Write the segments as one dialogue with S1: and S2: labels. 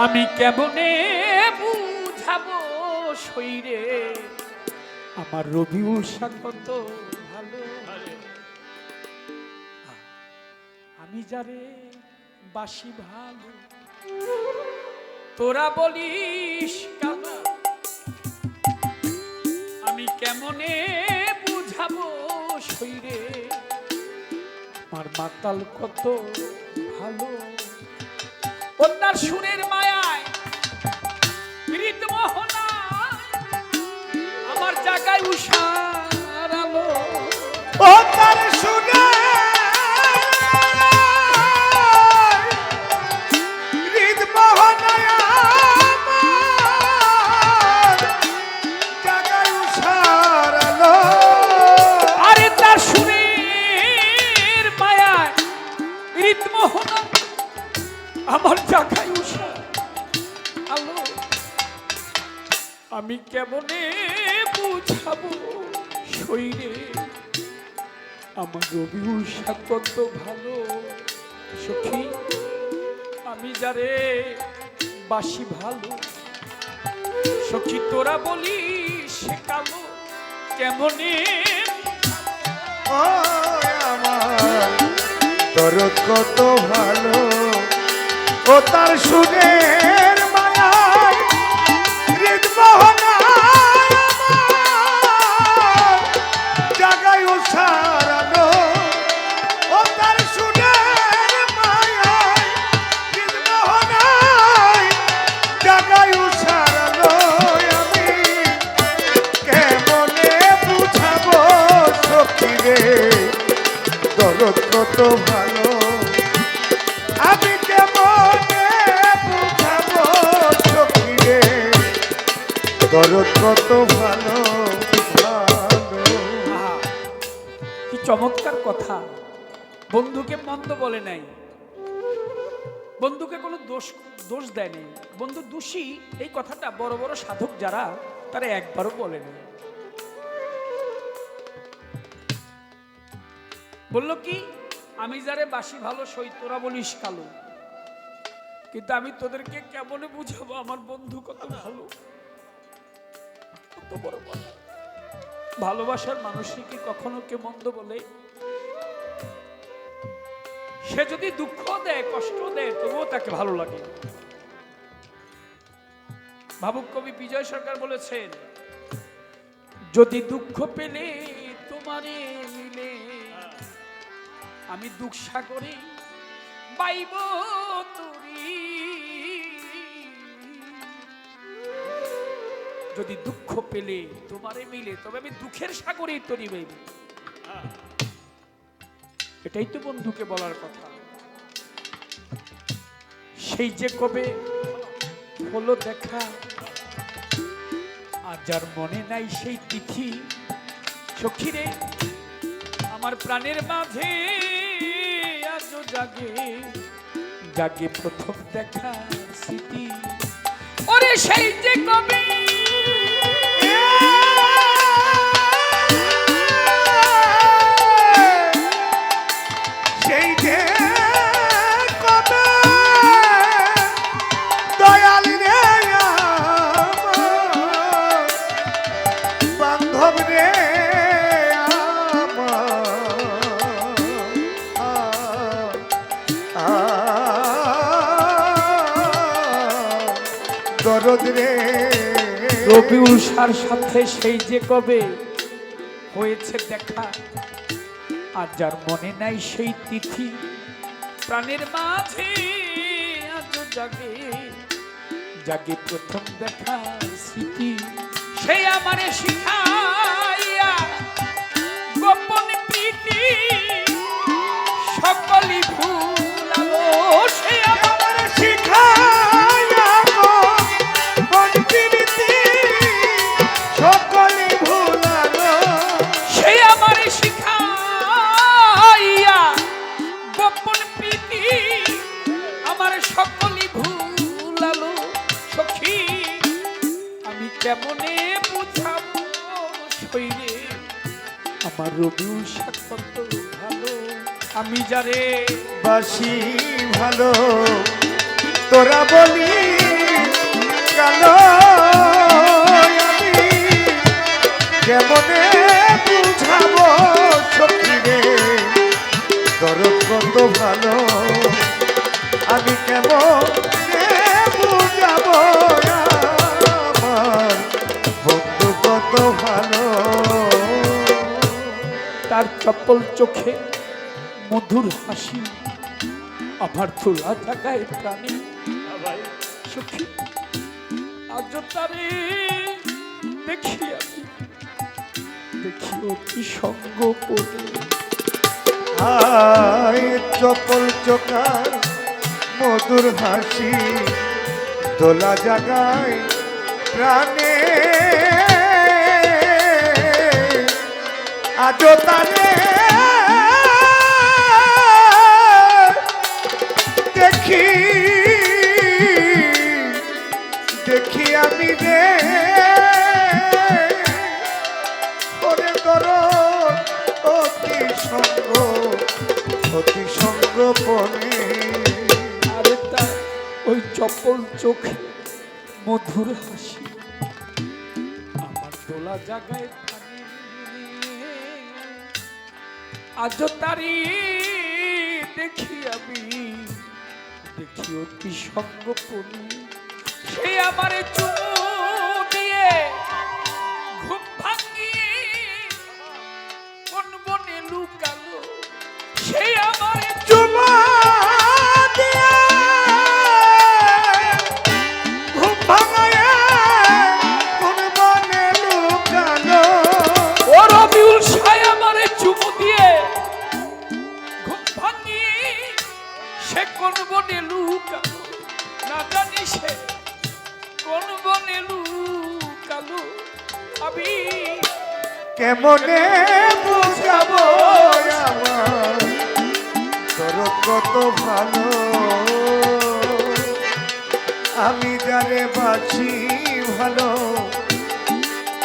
S1: আমি কেমনে বুঝাবো শরীরে আমার রবিউল শাহ কত ভালো। আমি যারে বাসি ভালো তোরা বলিস কালা, আমি কেমনে বুঝাবো শরীরে আমার মাতাল কত ভালো। ওনার সুরের মায়ায় হৃদমোহনা আমার জায়গায় উষার আলো।
S2: ও তার সুরে হৃদমোহনায় আমার জাগায় উষার আলো।
S1: আরে তার সুরের মায়ায় হৃদমোহনা আমার জায়গায় উষার আলো। আমি কেমনে বুঝাবো শরীরে আমার রবিউল শাহ কত ভালো। সখী আমি যারে বাসি ভালো, সখী তোরা বলিস সে কালো, কেমনে
S2: ও আমার দরদ কত ভালো। ও তার সুরের মায়ায় হৃদমোহনায় আমার জাগায় উষার আলো। ও তার সুরের মায়ায় হৃদমোহনায় জাগায় উষার আলো। আমি কেমনে বুঝাবো সখী রে দরদ কত ভালো। আমি কেমনে বুঝাবো সখী রে দরদ কত ভালো ভালো।
S1: কি চমৎকার কথা। বন্ধুকে মন্দ বলে নাই, বন্ধুকে কোনো দোষ দেয় নাই। বন্ধু দোষী এই কথাটা বড় বড় সাধক যারা তারা একবারও বলে নাই। বলল কি আমি যারে বাসি ভালো সই তোরা বলিস কালো, কিন্তু আমি তোদেরকে কেমনে বুঝাবো আমার বন্ধু কত ভালো। কত বড় কথা। ভালোবাসার মানুষই কি কখনো কে মন্দ বলে? সে যদি দুঃখ দেয় কষ্ট দেয় তবুও তাকে ভালো লাগে। ভাবুক কবি বিজয় সরকার বলেছেন, যদি দুঃখ পেলে তোমারে মিলে আমি দুঃখ সাগরে বাইব তরি। যদি দুঃখ পেলে তোমারে মিলে তবে আমি দুঃখের সাগরে তরি বাইব। এটাই তো বন্ধুকে বলার কথা। সেই যে কবে হলো দেখা আর যার মনে নাই সেই তিথি। সখী রে আমার প্রাণের মাঝে আজও জাগে জাগে প্রথম দেখা স্মৃতি। ওরে সেই যে কবে
S2: সেই যে কবে দয়াল রে আমার বান্ধব রে দরদ রে
S1: রবিউল শাহর সাথে সেই যে কবে হয়েছে দেখা আর যার মনে নাই সেই তিথি। প্রাণের মাঝে আজও জাগে জাগে প্রথম দেখা স্মৃতি। সেই আমারে শিখাইয়া গোপন প্রীতি সকলই ভুলালো। সেই
S2: আমারে শিখাইয়া গোপন প্রীতি সকলে ভুলালো।
S1: সেই আমারে শিখাইয়া গোপন প্রীতি আমার সকলই ভুলালো। সখী আমি কেমনে বুঝাবো শরীরে আমার রবিউল শাহ কত ভালো। আমি যারে
S2: বাসি ভালো তোরা বলি কালো আমি কেমনে বুঝাবো সখী রে দরদ কত ভালো আমি কেমনে বুঝাবো আমার বন্ধু কত ভালো
S1: তার চপ্পল চোখে মধুর হাসি আমার তোলা জায়গায় প্রাণী সখী আজ তারে দেখি আমি দেখি অতি সঙ্গ করে
S2: আয় চপল চোখার মধুর হাসি দোলা জাগায় প্রাণে আজো তারে দেখি দেখি আমি রে ওরে দরদ অতি সঙ্গ পনে
S1: আরে তার ওই চপ্পল চোখে মধুর হাসি আমার দোলা জাগায় প্রাণী আজ তারি দেখি আমি দেখি অতি সঙ্গপনি সে আমার চুমু দিয়ে ঘুম ভাঙিয়ে কোন বনে লুকালো সে আমার
S2: চুমা দিয়া ঘুম ভাঙায় কোন বনে লুকালো
S1: ও রবিউল সায় আমার চুমু দিয়ে ঘুম ভাঙিয়ে সে কোন বনে লুকালো না জানি সে কোন বনে লুকালো আমি
S2: কেমনে বুঝাবো আমার তোর কত ভালো আমি জানে বাঁচি ভালো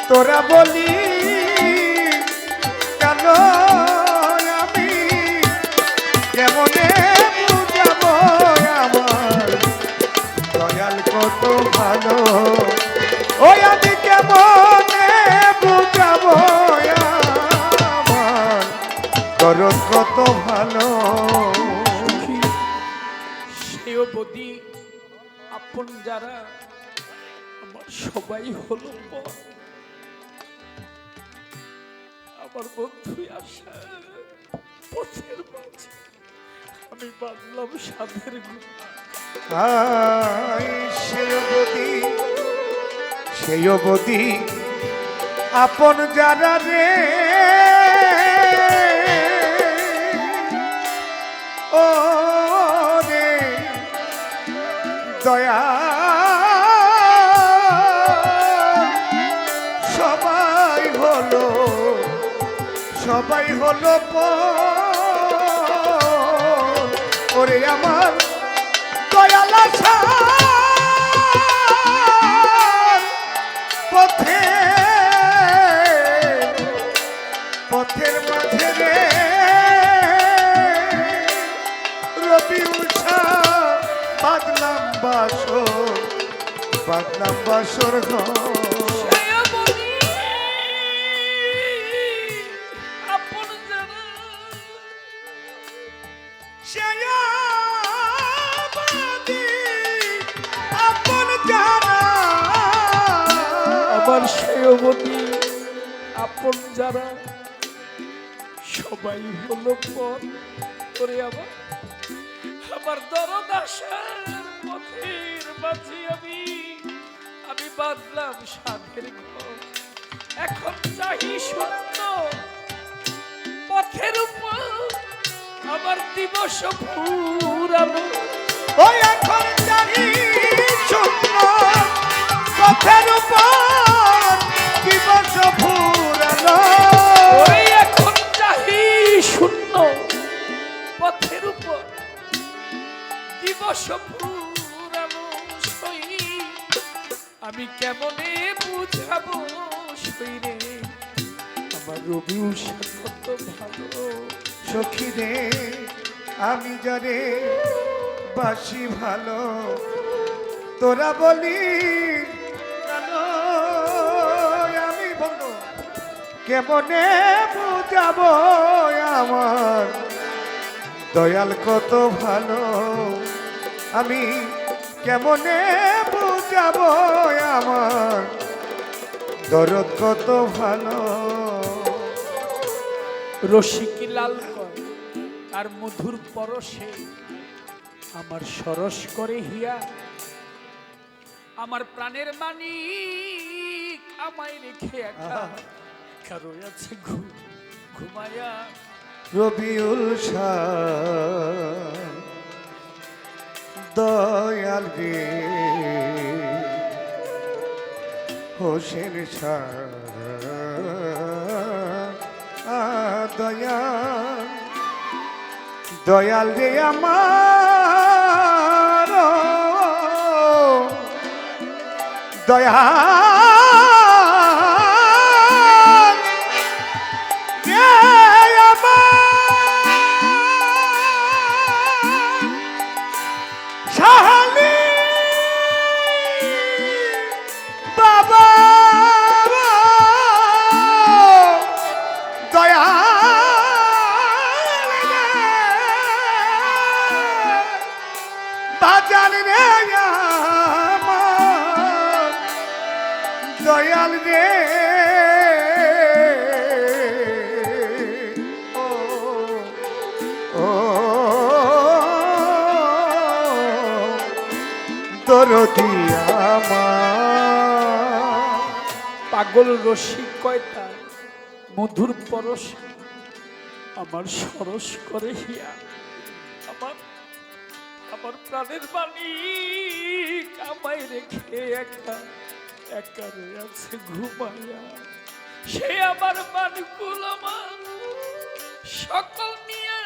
S2: তোরা বলি কেন আমি কেমনে বুঝাবো আমার দয়াল কত ভালো ওই আমি কেমনে বুঝাবো আমার দরদ কত ভালো
S1: সেও বদি আপন যারা আমার সবাই হলো পর। আমার বন্ধু আসা পথের মাঝে আমি বাঁধলাম সাধের গুণ
S2: সেই অবধি আপন যারা রে ও রে দয়া সবাই হলো পর। ওরে আমার দয়াল আশা পথের মাঝে রে রবি উষা বাদলাম বাসর ঘর
S1: আমার সেবতী আপন যারা সবাই হলো পর করে আমার দরদ আসার পথের মাঝে আমি বাঁধলাম সাধের ঘর এখন চাহি শূন্য পথের উপর আমার দিবস ফুরালো
S2: ওই এখন চাহি শূন্য পথের উপর দিবস ফুরালো
S1: ওই এখন চাহি শূন্য পথের উপর দিবস ফুরালো সই আমি কেমনে বুঝাবো সই রে আমার রবি উষা কত ভালো
S2: সখী রে আমি যারে বাসি ভালো তোরা বলি কেমনে বুঝাবো আমার দয়াল কত ভালো, আমি কেমনে বুঝাবো আমার দরদ কত ভালো।
S1: রসিকি লাল কর আর মধুর পরশে আমার সরস করে হিয়া, আমার প্রাণের মানিক আমায় রেখে একা একা রয়েছে ঘুমায়া।
S2: রবিউল শাহ দয়াল রে, হোসেন শাহ দয়াল দয়াল রে আমার দয়াল রে আমার শাহালি বাবা বাজান রে আমার দয়াল রে, ও ও দরদি আমার।
S1: পাগল রসিক কয়তা মধুর পরশ আমার সরস করে হিয়া, আমার আমার প্রাণের মালিক আমায় রেখে একা একা রয়েছে ঘুমায়া। সে আমার মানকুল আমার সকল নিয়ে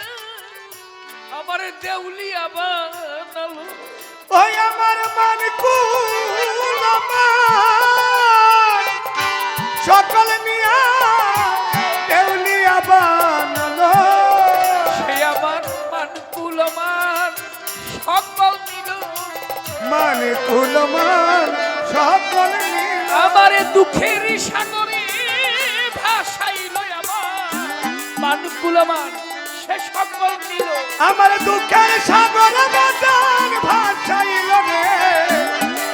S1: আমার দেউলিয়া বানালো।
S2: ওই আমার মানকুল আমার সকল নিয়া দেউলিয়া বানালো।
S1: সে আমার মানকুল আমার সকল নিল,
S2: মানকুল আমার সকল নিয়া
S1: আমার দুঃখের সাগরে ভাসাইল আমার মানকুল আমার সে সকল নিল।
S2: আমার দুঃখের সাগর বাজার ভাসাইল রে,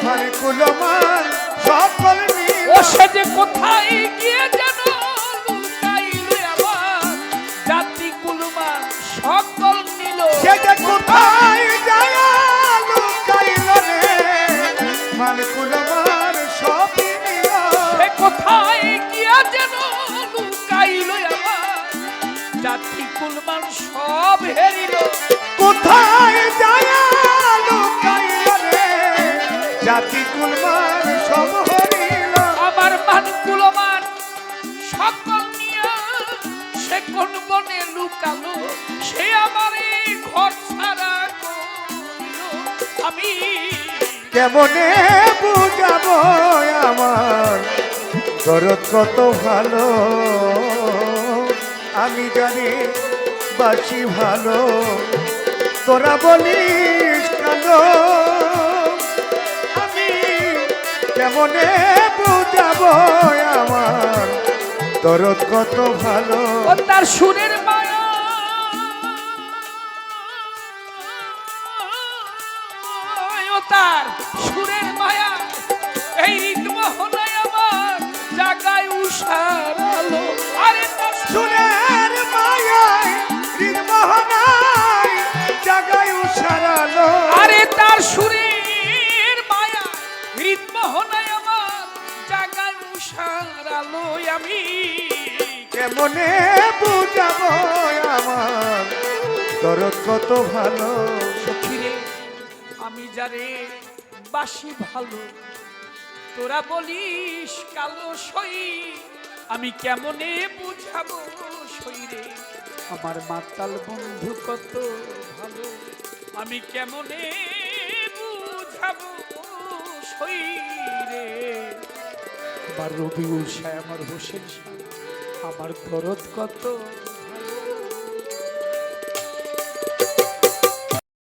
S2: মানকুল আমার সকল নিয়া।
S1: ও সে যে কোথায় গিয়ে যেন লুকাইল আমার জাতি কুলমান সকল নিল।
S2: সে যে কোথায় যায় লুকাইল রে, মানকুল আমার সব নিয়া।
S1: সে কোথায় গিয়ে যেন লুকাইল আমার জাতি কুলমান সব হেরিল।
S2: কোথায় যায় লুকাইল রে, জাতি কুলমান সব হরিল।
S1: আমার মানকুলমান সকল নিয়া সে কোন বনে লুকালো, সে আমার এই ঘর ছাড়া করিল। আমি
S2: কেমনে বুঝাবো আমার দরদ কত ভালো, আমি জানি বাসি ভালো, তোরা বলিস কালো। আমি কেমনে বুঝাবো আমার দরদ কত ভালো।
S1: ও তার সুরের মায়া ও তার সুরের মায়া এই মোহনায় আমার জাগায় উষার আলো। আরে তার
S2: সুরের মায়ায় হৃদমোহনায় জাগায় উষারালো।
S1: আরে তার সুরের মায়া হৃদমোহনায় আমার জাগায় উষার আলো। আমি
S2: কেমনে বুঝাবো আমার দরদ কত ভালো।
S1: সখিরে আমি যারে বাসি ভালো, তোরা বলিস কালো সই। আমি কেমনে বুঝাবো সইরে আমার মাতাল বন্ধু কত ভালো। আমি কেমনে বুঝাবো সইরে আমার রবিউল শাহ আমার হোসেন শাহ আমার দরদ কত